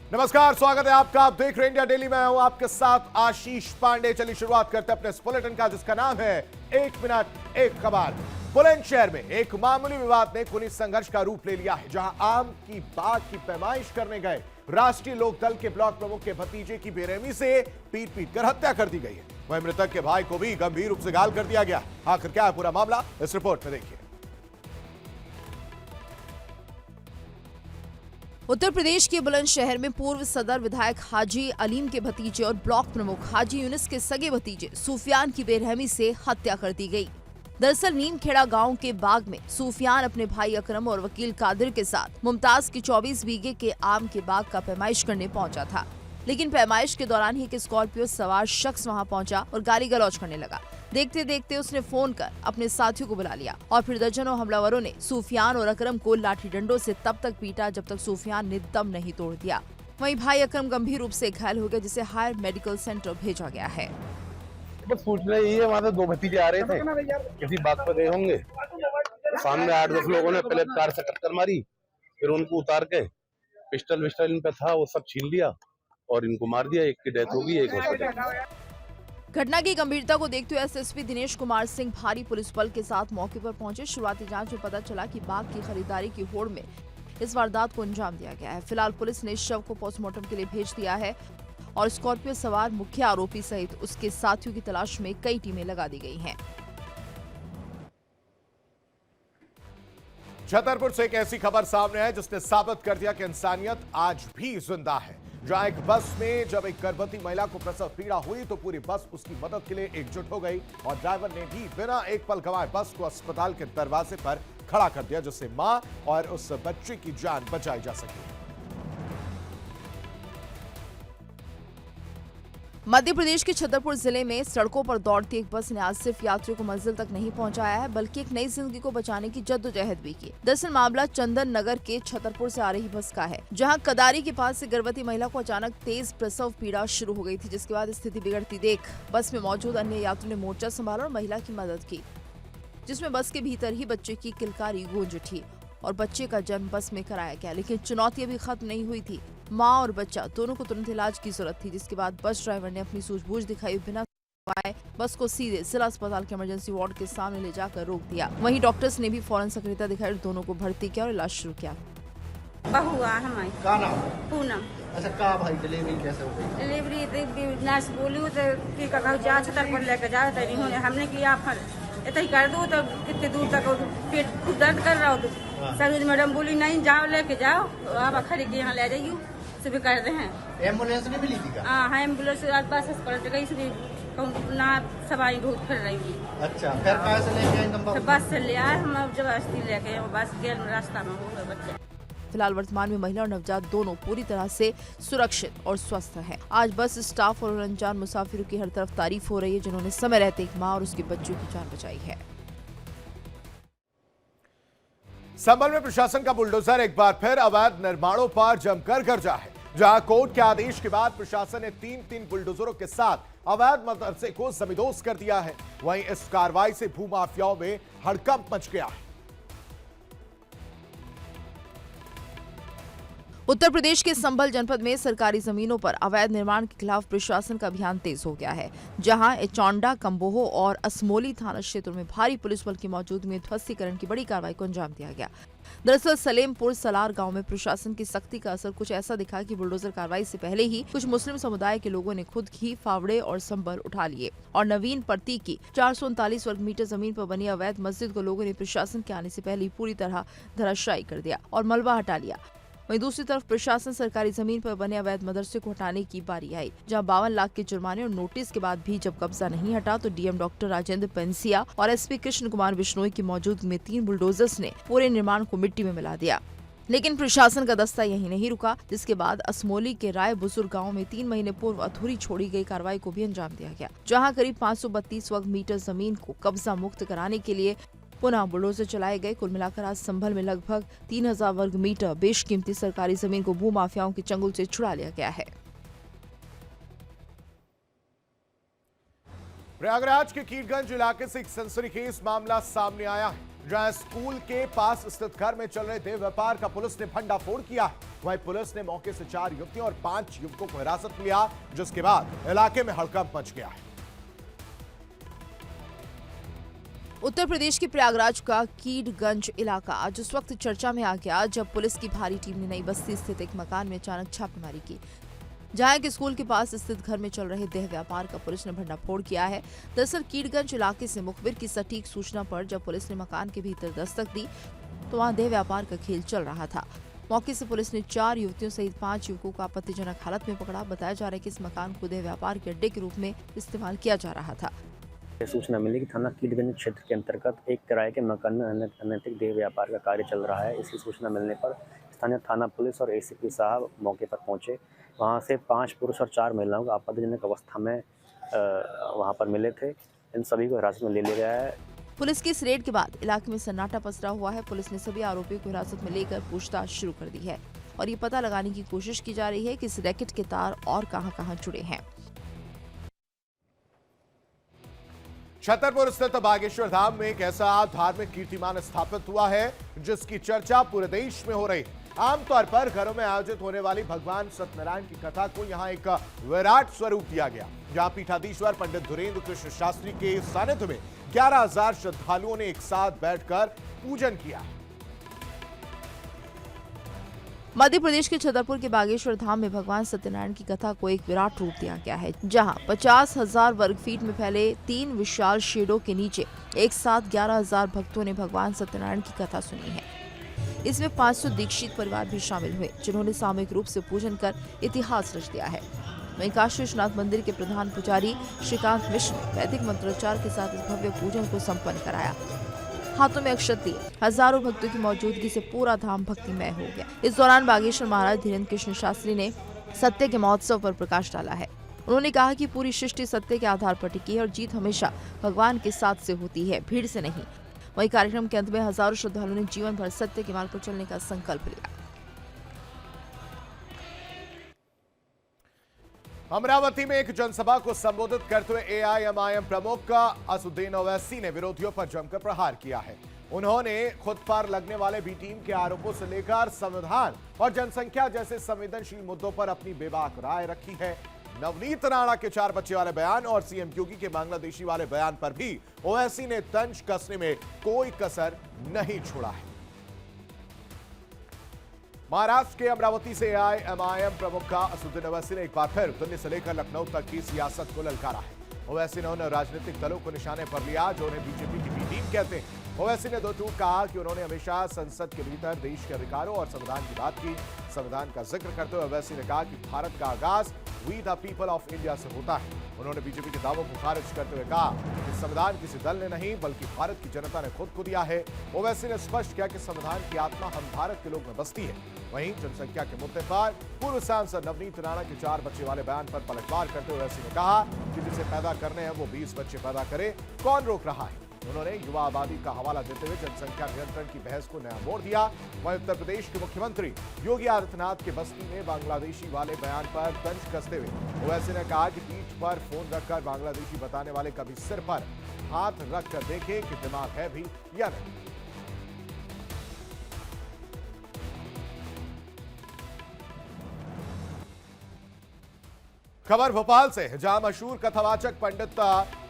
नमस्कार, स्वागत है आपका। आप देख रहे हैं इंडिया डेली। मैं हूं आपके साथ आशीष पांडे। चलिए शुरुआत करते हैं अपने इस बुलेटिन का, जिसका नाम है 1 मिनट 1 खबर। बुलंदशहर में एक मामूली विवाद ने पुलिस संघर्ष का रूप ले लिया है, जहां आम की बाग की पैमाइश करने गए राष्ट्रीय लोकदल के ब्लॉक प्रमुख के भतीजे की बेरहमी से पीट कर हत्या कर दी गई है। वहीं मृतक के भाई को भी गंभीर रूप से घायल कर दिया गया। आखिर क्या है पूरा मामला, इस रिपोर्ट में देखिए। उत्तर प्रदेश के बुलंदशहर में पूर्व सदर विधायक हाजी अलीम के भतीजे और ब्लॉक प्रमुख हाजी यूनिस के सगे भतीजे सूफियान की बेरहमी से हत्या कर दी गई। दरअसल नीमखेड़ा गांव के बाग में सूफियान अपने भाई अकरम और वकील कादिर के साथ मुमताज की 24 बीघे के आम के बाग का पैमाइश करने पहुंचा था, लेकिन पैमाइश के दौरान ही एक स्कॉर्पियो सवार शख्स वहां पहुंचा और गाली गलौज करने लगा। देखते देखते उसने फोन कर अपने साथियों को बुला लिया और फिर दर्जनों हमलावरों ने सूफियान और अकरम को लाठी डंडों से तब तक पीटा जब तक सूफियान ने दम नहीं तोड़ दिया। वहीं भाई अकरम गंभीर रूप से घायल हो गया, जिसे हायर मेडिकल सेंटर भेजा गया है। बस पूछ रही है, वहाँ से दो भतीजे आ रहे थे, किसी बात पर गए होंगे। सामने 8-10 लोगों ने पहले कार से टक्कर मारी, फिर उनको उतार के पिस्टल विस्टल इन पे था वो सब छीन लिया और इनको मार दिया। एक की डेथ हो गई, एक हॉस्पिटल। घटना की गंभीरता को देखते हुए एसएसपी दिनेश कुमार सिंह भारी पुलिस बल के साथ मौके पर पहुंचे। शुरुआती जांच में पता चला कि बाग की खरीदारी की होड़ में इस वारदात को अंजाम दिया गया है। फिलहाल पुलिस ने शव को पोस्टमार्टम के लिए भेज दिया है और स्कॉर्पियो सवार मुख्य आरोपी सहित उसके साथियों की तलाश में कई टीमें लगा दी गई हैं। छतरपुर से एक ऐसी खबर सामने है जिसने साबित कर दिया कि इंसानियत आज भी जिंदा है। जहां एक बस में जब एक गर्भवती महिला को प्रसव पीड़ा हुई तो पूरी बस उसकी मदद के लिए एकजुट हो गई और ड्राइवर ने भी बिना एक पल गंवाए बस को अस्पताल के दरवाजे पर खड़ा कर दिया, जिससे मां और उस बच्चे की जान बचाई जा सकी। मध्य प्रदेश के छतरपुर जिले में सड़कों पर दौड़ती एक बस ने आज सिर्फ यात्रियों को मंजिल तक नहीं पहुंचाया है, बल्कि एक नई जिंदगी को बचाने की जद्दोजहद भी की। दरअसल मामला चंदन नगर के छतरपुर से आ रही बस का है, जहां कदारी के पास से गर्भवती महिला को अचानक तेज प्रसव पीड़ा शुरू हो गई थी, जिसके बाद स्थिति बिगड़ती देख बस में मौजूद अन्य यात्रियों ने मोर्चा संभाला और महिला की मदद की, जिसमें बस के भीतर ही बच्चे की किलकारी गूंज उठी और बच्चे का जन्म बस में कराया गया। लेकिन चुनौती अभी खत्म नहीं हुई थी। मां और बच्चा दोनों को तुरंत इलाज की जरूरत थी, जिसके बाद बस ड्राइवर ने अपनी सूझबूझ दिखाई बिना बस को सीधे जिला अस्पताल के इमरजेंसी वार्ड के सामने ले जाकर रोक दिया। वहीं डॉक्टर्स ने भी फौरन सक्रियता दिखाई और दोनों को भर्ती किया और इलाज शुरू किया। बहुआ हमारी का नाम? पूनम। अच्छा, का भाई डिलीवरी कैसे हो गई? डिलीवरी नर्स बोली तो की का जा छतरपुर लेकर जाओ, तो इन्होंने हमने किया फिर इतना ही कर दो, तो कितने दूर तक पेट खूब दर्द कर रहा हो तो सरोज मैडम बोली नहीं जाओ लेके जाओ, तो आप खड़े के यहाँ ले जाइयो सभी कर रहे हैं। एम्बुलेंस ने मिली थी का? हाँ एम्बुलेंस बस पलट गई सभी ना सवारी बहुत फिर रही थी। अच्छा, फिर कहाँ से लेके आए तुम? बस से ले आए हम, जबरदस्ती लेके बस गए, रास्ता में हो गए बच्चे। फिलहाल वर्तमान में महिला और नवजात दोनों पूरी तरह से सुरक्षित और स्वस्थ हैं। आज बस स्टाफ और अनजान मुसाफिरों की हर तरफ तारीफ हो रही है, जिन्होंने समय रहते एक मां और उसके बच्चों की जान बचाई है। संभल में प्रशासन का बुलडोजर एक बार फिर अवैध निर्माणों पर जमकर गरजा है, जहां कोर्ट के आदेश के बाद प्रशासन ने 3 बुलडोजरों के साथ अवैध मदरसे को जमींदोज कर दिया है। वहीं इस कार्रवाई से भूमाफियाओं में हड़कंप मच गया है। उत्तर प्रदेश के संभल जनपद में सरकारी जमीनों पर अवैध निर्माण के खिलाफ प्रशासन का अभियान तेज हो गया है, जहां एचौंडा, कंबोहो और असमोली थाना क्षेत्रों में भारी पुलिस बल की मौजूदगी में ध्वस्तीकरण की बड़ी कार्रवाई को अंजाम दिया गया। दरअसल सलेमपुर सलार गांव में प्रशासन की सख्ती का असर कुछ ऐसा दिखा कि बुलडोजर कार्रवाई से पहले ही कुछ मुस्लिम समुदाय के लोगों ने खुद ही फावड़े और संबर उठा लिए और नवीन पर्ती की 439 वर्ग मीटर जमीन पर बनी अवैध मस्जिद को लोगों ने प्रशासन के आने से पहले ही पूरी तरह धराशायी कर दिया और मलबा हटा लिया। वहीं दूसरी तरफ प्रशासन सरकारी जमीन पर बने अवैध मदरसे को हटाने की बारी आई, जहां 52 लाख के जुर्माने और नोटिस के बाद भी जब कब्जा नहीं हटा तो डीएम डॉक्टर राजेंद्र पेंसिया और एसपी कृष्ण कुमार बिश्नोई की मौजूदगी में 3 बुलडोजर्स ने पूरे निर्माण को मिट्टी में मिला दिया। लेकिन प्रशासन का दस्ता यही नहीं रुका, जिसके बाद असमोली के राय बुजुर्ग गांव में 3 महीने पूर्व अधूरी छोड़ी गई कार्रवाई को भी अंजाम दिया गया, जहां करीब 532 वर्ग मीटर जमीन को कब्जा मुक्त कराने के लिए पुनः बुलडोजर चलाए गए। कुल मिलाकर आज संभल में लगभग 3000 वर्ग मीटर बेशकीमती सरकारी जमीन को भूमाफियाओं के चंगुल से छुड़ा लिया गया है। प्रयागराज के कीरगंज इलाके से एक सनसनीखेज मामला सामने आया है, जहां स्कूल के पास स्थित घर में चल रहे देह व्यापार का पुलिस ने भंडाफोड़ किया है। वहीं पुलिस ने मौके से 4 युवतियों और 5 युवकों को हिरासत में लिया, जिसके बाद इलाके में हड़कंप मच गया है। उत्तर प्रदेश के प्रयागराज का कीडगंज इलाका आज उस वक्त चर्चा में आ गया जब पुलिस की भारी टीम ने नई बस्ती स्थित एक मकान में अचानक छापेमारी की, जहां एक स्कूल के पास स्थित घर में चल रहे देह व्यापार का पुलिस ने भंडाफोड़ किया है। दरअसल कीडगंज इलाके से मुखबिर की सटीक सूचना पर जब पुलिस ने मकान के भीतर दस्तक दी तो वहां देह व्यापार का खेल चल रहा था। मौके से पुलिस ने 4 युवतियों सहित 5 युवकों को आपत्तिजनक हालत में पकड़ा। बताया जा रहा है कि इस मकान को देह व्यापार के अड्डे के रूप में इस्तेमाल किया जा रहा था। सूचना मिली कि थाना कीडगंज क्षेत्र के अंतर्गत एक किराए के मकान में अनैतिक देह व्यापार का कार्य चल रहा है। इसकी सूचना मिलने पर स्थानीय थाना पुलिस और एसीपी साहब मौके पर पहुंचे। वहां से 5 पुरुष और 4 महिलाओं को आपत्तिजनक अवस्था में वहां पर मिले थे। इन सभी को हिरासत में ले लिया गया है। पुलिस की इस रेड के बाद इलाके में सन्नाटा पसरा हुआ है। पुलिस ने सभी आरोपियों को हिरासत में लेकर पूछताछ शुरू कर दी है और ये पता लगाने की कोशिश की जा रही है कि इस रैकेट के तार और कहां-कहां जुड़े हैं। छतरपुर स्थित बागेश्वर धाम में एक ऐसा धार्मिक कीर्तिमान स्थापित हुआ है जिसकी चर्चा पूरे देश में हो रही है। आमतौर पर घरों में आयोजित होने वाली भगवान सत्यनारायण की कथा को यहां एक विराट स्वरूप दिया गया, जहां पीठाधीश्वर पंडित धुरेंद्र कृष्ण शास्त्री के सानिध्य में 11,000 श्रद्धालुओं ने एक साथ बैठकर पूजन किया। मध्य प्रदेश के छतरपुर के बागेश्वर धाम में भगवान सत्यनारायण की कथा को एक विराट रूप दिया गया है, जहां 50,000 वर्ग फीट में फैले 3 विशाल शेडों के नीचे एक साथ 11,000 भक्तों ने भगवान सत्यनारायण की कथा सुनी है। इसमें 500 दीक्षित परिवार भी शामिल हुए, जिन्होंने सामूहिक रूप से पूजन कर इतिहास रच दिया है। वहीं काशी विश्वनाथ मंदिर के प्रधान पुजारी श्रीकांत मिश्र ने वैदिक मंत्रोच्चार के साथ इस भव्य पूजन को संपन्न कराया। हाथों में अक्षत लिए हजारों भक्तों की मौजूदगी से पूरा धाम भक्तिमय हो गया। इस दौरान बागेश्वर महाराज धीरेन्द्र कृष्ण शास्त्री ने सत्य के महोत्सव पर प्रकाश डाला है। उन्होंने कहा कि पूरी सृष्टि सत्य के आधार पर टिकी है और जीत हमेशा भगवान के साथ से होती है, भीड़ से नहीं। वहीं कार्यक्रम के अंत में हजारों श्रद्धालुओं ने जीवन भर सत्य के मार्ग पर चलने का संकल्प लिया। अमरावती में एक जनसभा को संबोधित करते हुए एआईएमआईएम प्रमुख असदुद्दीन ओवैसी ने विरोधियों पर जमकर प्रहार किया है। उन्होंने खुद पर लगने वाले बी टीम के आरोपों से लेकर संविधान और जनसंख्या जैसे संवेदनशील मुद्दों पर अपनी बेबाक राय रखी है। नवनीत राणा के 4 बच्चे वाले बयान और सीएम योगी के बांग्लादेशी वाले बयान पर भी ओवैसी ने तंज कसने में कोई कसर नहीं छोड़ा है। महाराष्ट्र के अमरावती से एआईएमआईएम प्रमुख असदुद्दीन ओवैसी ने एक बार फिर दिल्ली से लेकर लखनऊ तक की सियासत को ललकारा है। ओवैसी ने उन राजनीतिक दलों को निशाने पर लिया जो उन्हें बीजेपी की बी टीम कहते हैं। ओवैसी ने 2 टूक कहा कि उन्होंने हमेशा संसद के भीतर देश के अधिकारों और संविधान की बात की। संविधान का जिक्र करते हुए ओवैसी ने कहा कि भारत का आगाज we the people of India से होता है। उन्होंने बीजेपी के दावों को खारिज करते हुए कहा कि संविधान किसी दल ने नहीं बल्कि भारत की जनता ने खुद को दिया है। ओवैसी ने स्पष्ट किया कि संविधान की आत्मा हम भारत के लोग में बसती है। वहीं जनसंख्या के मुद्दे पर पूर्व सांसद नवनीत राणा के 4 बच्चे वाले बयान पर पलटवार करते हुए ओवैसी ने कहा कि जिसे पैदा करने हैं वो 20 बच्चे पैदा करे, कौन रोक रहा है। उन्होंने युवा आबादी का हवाला देते हुए जनसंख्या नियंत्रण की बहस को नया मोड़ दिया। वहीं उत्तर प्रदेश के मुख्यमंत्री योगी आदित्यनाथ के बस्ती में बांग्लादेशी वाले बयान पर तंज कसते हुए ओवैसी ने कहा कि पीठ पर फोन रखकर बांग्लादेशी बताने वाले कभी सिर पर हाथ रखकर देखें कि दिमाग है भी या नहीं। खबर भोपाल से, जहां मशहूर कथावाचक पंडित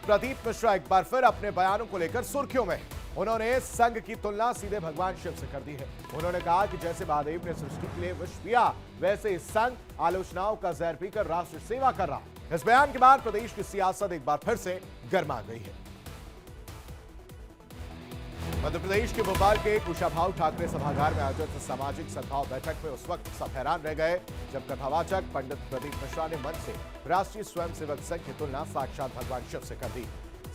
प्रदीप मिश्रा एक बार फिर अपने बयानों को लेकर सुर्खियों में। उन्होंने संघ की तुलना सीधे भगवान शिव से कर दी है। उन्होंने कहा कि जैसे महादेव ने सृष्टि के लिए विष पिया, वैसे इस संघ आलोचनाओं का जहर पीकर राष्ट्र सेवा कर रहा है। इस बयान के बाद प्रदेश की सियासत एक बार फिर से गर्मा गई है। मध्य प्रदेश के भोपाल के कुशाभाऊ ठाकरे सभागार में आयोजित सामाजिक सद्भाव बैठक में उस वक्त सब हैरान रह गए जब कथावाचक पंडित प्रदीप मिश्रा ने मंच से राष्ट्रीय स्वयंसेवक संघ की तुलना साक्षात भगवान शिव से कर दी।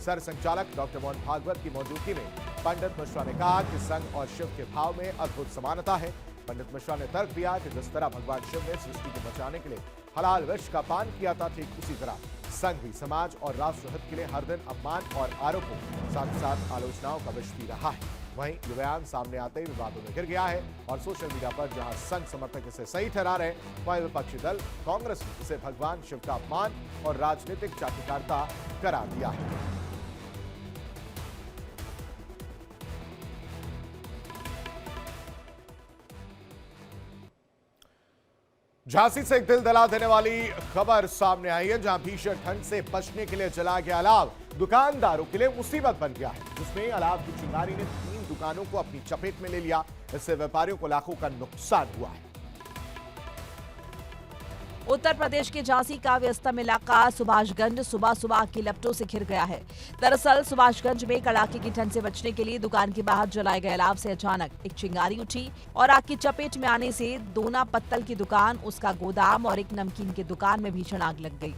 सर संचालक डॉक्टर मोहन भागवत की मौजूदगी में पंडित मिश्रा ने कहा कि संघ और शिव के भाव में अद्भुत समानता है। पंडित मिश्रा ने तर्क दिया कि जिस तरह भगवान शिव ने सृष्टि को बचाने के लिए हलाल विष का पान किया था, ठीक उसी तरह संघ भी समाज और राष्ट्र हित के लिए हर दिन अपमान और आरोपों साथ साथ आलोचनाओं का विष पी रहा है। वहीं ये बयान सामने आते ही विवादों में घिर गया है और सोशल मीडिया पर जहां संघ समर्थक इसे सही ठहरा रहे, वहीं विपक्षी दल कांग्रेस ने इसे भगवान शिव का अपमान और राजनीतिक चाटुकारिता करार दिया है। झांसी से एक दिल दहला देने वाली खबर सामने आई है, जहां भीषण ठंड से बचने के लिए जला गया अलाव दुकानदारों के लिए मुसीबत बन गया है, जिसमें अलाव की चिंगारी ने 3 दुकानों को अपनी चपेट में ले लिया। इससे व्यापारियों को लाखों का नुकसान हुआ है। उत्तर प्रदेश के झांसी का व्यस्तम इलाका सुभाषगंज सुबह सुबह की लपटों से घिर गया है। दरअसल सुभाषगंज में कड़ाके की ठंड से बचने के लिए दुकान के बाहर जलाए गए अलाव से अचानक एक चिंगारी उठी और आग की चपेट में आने से दोना पत्तल की दुकान, उसका गोदाम और एक नमकीन की दुकान में भीषण आग लग गई,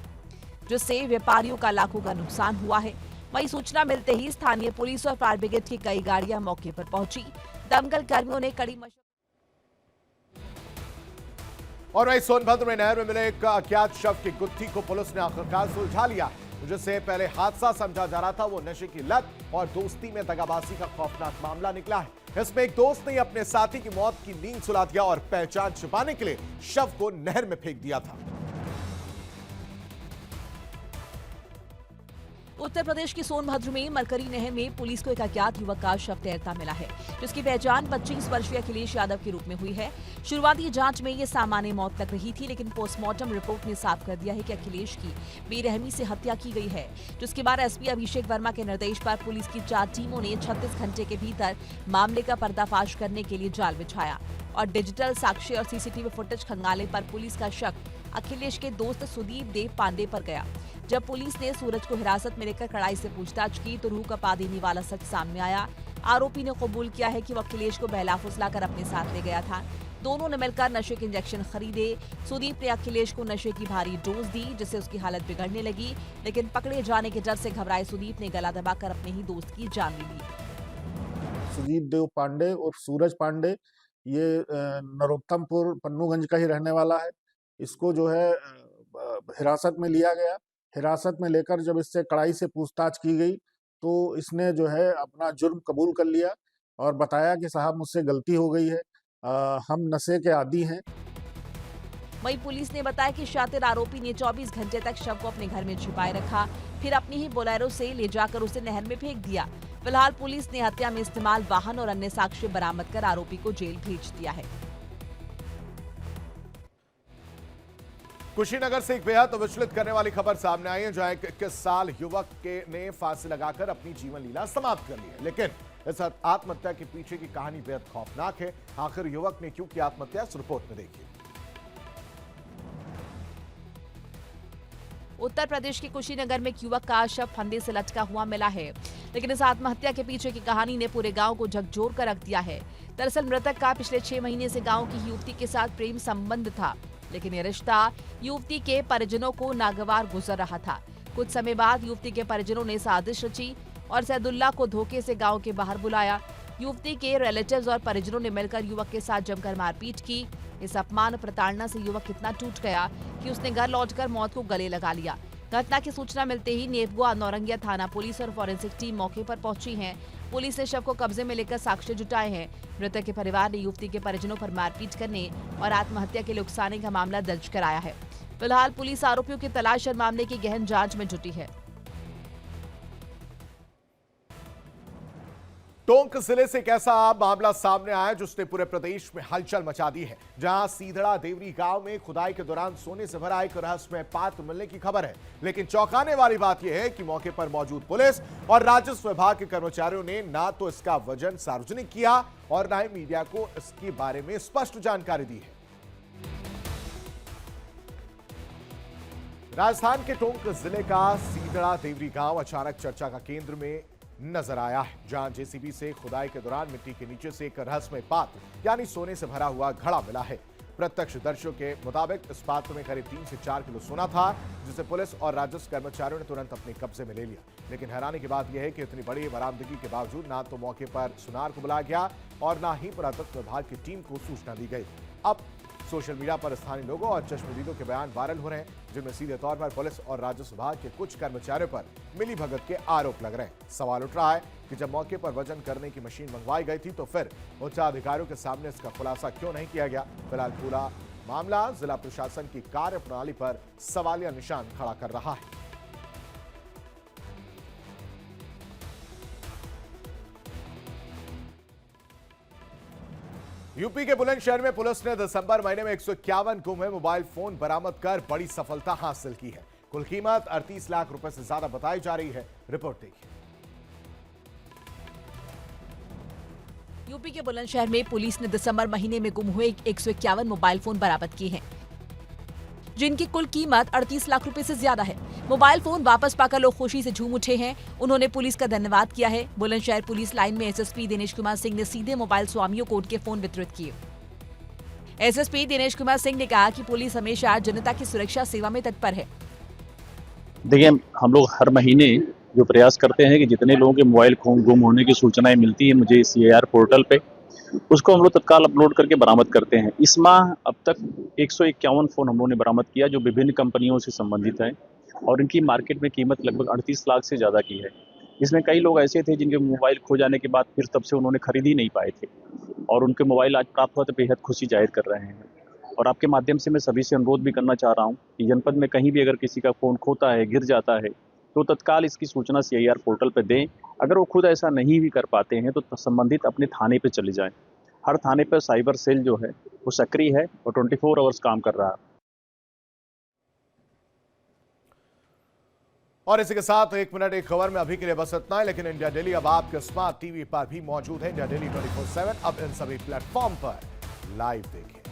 जिससे व्यापारियों का लाखों का नुकसान हुआ है। वहीं सूचना मिलते ही स्थानीय पुलिस और फायर ब्रिगेड की कई गाड़ियां मौके पर पहुंची। दमकल कर्मियों ने कड़ी मशक्कत और वही सोनभद्र में नहर में मिले एक अज्ञात शव की गुत्थी को पुलिस ने आखिरकार सुलझा लिया। जिससे पहले हादसा समझा जा रहा था, वो नशे की लत और दोस्ती में दगाबाजी का खौफनाक मामला निकला है। इसमें एक दोस्त ने अपने साथी की मौत की नींद सुला दिया और पहचान छिपाने के लिए शव को नहर में फेंक दिया था। उत्तर प्रदेश की सोनभद्र में मरकरी नहर में पुलिस को एक अज्ञात युवक का शव तैरता मिला है, जिसकी पहचान 25 वर्षीय अखिलेश यादव के रूप में हुई है। शुरुआती जांच में ये सामान्य मौत लग रही थी, लेकिन पोस्टमार्टम रिपोर्ट ने साफ कर दिया है कि अखिलेश की बेरहमी से हत्या की गई है। जिसके बाद एसपी अभिषेक वर्मा के निर्देश पर पुलिस की 4 टीमों ने 36 घंटे के भीतर मामले का पर्दाफाश करने के लिए जाल बिछाया और डिजिटल साक्ष्य और सीसीटीवी फुटेज खंगालने पर पुलिस का शक अखिलेश के दोस्त सुदीप देव पांडे पर गया। जब पुलिस ने सूरज को हिरासत में लेकर कड़ाई से पूछताछ की तो रूह कपा देने वाला सच सामने आया। आरोपी ने कबूल किया है कि वो अखिलेश को बहला फुसलाकर अपने साथ ले गया था। दोनों ने मिलकर नशे के इंजेक्शन खरीदे। सुदीप ने अखिलेश को नशे की भारी डोज दी, जिससे उसकी हालत बिगड़ने लगी, लेकिन पकड़े जाने के डर से घबराए सुदीप ने गला दबाकर अपने ही दोस्त की जान ले ली। सुदीप देव पांडे और सूरज पांडे ये नरोत्तमपुर पन्नूगंज का ही रहने वाला है। इसको जो है हिरासत में लिया गया। हिरासत में लेकर जब इससे कड़ाई से पूछताछ की गई तो इसने जो है अपना जुर्म कबूल कर लिया और बताया कि साहब मुझसे गलती हो गई है, हम नशे के आदी हैं। वहीं पुलिस ने बताया कि शातिर आरोपी ने 24 घंटे तक शव को अपने घर में छिपाए रखा, फिर अपनी ही बोलेरो से ले जाकर उसे नहर में फेंक दिया। फिलहाल पुलिस ने हत्या में इस्तेमाल वाहन और अन्य साक्ष्य बरामद कर आरोपी को जेल भेज दिया है। कुशीनगर से एक बेहद विचलित करने वाली खबर सामने आई है, जहां एक 21 साल युवक ने फांसी लगाकर अपनी जीवन लीला समाप्त कर ली है। लेकिन इस आत्महत्या के पीछे की कहानी बेहद खौफनाक है। आखिर युवक ने क्यों की आत्महत्या, इस रिपोर्ट में देखिए। उत्तर प्रदेश के कुशीनगर में एक युवक का शव फंदे से लटका हुआ मिला है, लेकिन इस आत्महत्या के पीछे की कहानी ने पूरे गांव को झकझोर कर रख दिया है। दरअसल मृतक का पिछले 6 महीने से गांव की युवती के साथ प्रेम संबंध था, लेकिन ये रिश्ता युवती के परिजनों को नागवार गुजर रहा था। कुछ समय बाद युवती के परिजनों ने साजिश रची और सैदुल्ला को धोखे से गांव के बाहर बुलाया। युवती के रिलेटिव्स और परिजनों ने मिलकर युवक के साथ जमकर मारपीट की। इस अपमान प्रताड़ना से युवक इतना टूट गया कि उसने घर लौटकर मौत को गले लगा लिया। घटना की सूचना मिलते ही नेपगुआ नौरंगिया थाना पुलिस और फॉरेंसिक टीम मौके पर पहुंची है। पुलिस ने शव को कब्जे में लेकर साक्ष्य जुटाए हैं। मृतक के परिवार ने युवती के परिजनों पर मारपीट करने और आत्महत्या के लिए उकसाने का मामला दर्ज कराया है। फिलहाल पुलिस आरोपियों की तलाश और मामले की गहन जांच में जुटी है। टोंक जिले से एक ऐसा मामला सामने आया है जिसने पूरे प्रदेश में हलचल मचा दी है, जहां सीधड़ा देवरी गांव में खुदाई के दौरान सोने से भरा एक रहस्यमय पात्र मिलने की खबर है। लेकिन चौंकाने वाली बात यह है कि मौके पर मौजूद पुलिस और राजस्व विभाग के कर्मचारियों ने ना तो इसका वजन सार्वजनिक किया और ना ही मीडिया को इसके बारे में स्पष्ट जानकारी दी है। राजस्थान के टोंक जिले का सीधड़ा देवरी गांव अचानक चर्चा का केंद्र में नजर आया है, जहां जेसीबी से खुदाई के दौरान मिट्टी के नीचे से एक रहस्यमय पात्र यानी सोने से भरा हुआ घड़ा मिला है। प्रत्यक्षदर्शियों के मुताबिक इस पात्र में करीब 3 से 4 किलो सोना था, जिसे पुलिस और राजस्व कर्मचारियों ने तुरंत अपने कब्जे में ले लिया। लेकिन हैरानी की बात यह है कि इतनी बड़ी बरामदगी के बावजूद ना तो मौके पर सुनार को बुलाया गया और ना ही पुरातत्व विभाग की टीम को सूचना दी गई। अब सोशल मीडिया पर स्थानीय लोगों और चश्मदीदों के बयान वायरल हो रहे हैं, जिनमें सीधे तौर पर पुलिस और राजस्व विभाग के कुछ कर्मचारियों पर मिलीभगत के आरोप लग रहे हैं। सवाल उठ रहा है कि जब मौके पर वजन करने की मशीन मंगवाई गई थी तो फिर उच्चाधिकारियों के सामने इसका खुलासा क्यों नहीं किया गया। फिलहाल पूरा मामला जिला प्रशासन की कार्यप्रणाली पर सवालिया निशान खड़ा कर रहा है। यूपी के बुलंदशहर में पुलिस ने दिसंबर महीने में 151 गुम हुए मोबाइल फोन बरामद कर बड़ी सफलता हासिल की है। कुल कीमत 38 लाख रुपए से ज्यादा बताई जा रही है। रिपोर्ट देखिए। यूपी के बुलंदशहर में पुलिस ने दिसंबर महीने में गुम हुए 151 मोबाइल फोन बरामद किए हैं, जिनकी कुल कीमत 38 लाख रुपए से ज्यादा है। मोबाइल फोन वापस पाकर लोग खुशी से झूम उठे हैं। उन्होंने पुलिस का धन्यवाद किया है। बुलंदशहर पुलिस लाइन में एसएसपी दिनेश कुमार सिंह ने सीधे मोबाइल स्वामियों को उनके फोन वितरित किए। एसएसपी दिनेश कुमार सिंह ने कहा कि पुलिस हमेशा जनता की सुरक्षा सेवा में तत्पर है। देखिए, हम लोग हर महीने जो प्रयास करते हैं कि जितने लोगों के मोबाइल गुम होने की सूचनाएं मिलती है मुझे CIR पोर्टल पे, उसको हम लोग तत्काल अपलोड करके बरामद करते हैं। इस माह अब तक 151 फ़ोन हम लोगों ने बरामद किया जो विभिन्न कंपनियों से संबंधित हैं और इनकी मार्केट में कीमत लगभग 38 लाख से ज़्यादा की है। इसमें कई लोग ऐसे थे जिनके मोबाइल खो जाने के बाद फिर तब से उन्होंने खरीद ही नहीं पाए थे और उनके मोबाइल आज प्राप्त हुआ तो बेहद खुशी जाहिर कर रहे हैं। और आपके माध्यम से मैं सभी से अनुरोध भी करना चाह रहा हूँ कि जनपद में कहीं भी अगर किसी का फ़ोन खोता है, गिर जाता है, तो तत्काल इसकी सूचना CIR पोर्टल पर दें। अगर वो खुद ऐसा नहीं भी कर पाते हैं तो संबंधित अपने थाने पे चले जाएं। हर थाने पर साइबर सेल जो है वो सक्रिय है और 24 आवर्स काम कर रहा है। और इसी के साथ 1 मिनट 1 खबर में अभी के लिए बस इतना है, लेकिन इंडिया डेली अब आपके स्मार्ट टीवी पर भी मौजूद है। इंडिया डेली 24/7 अब इन सभी प्लेटफॉर्म पर लाइव देखिए।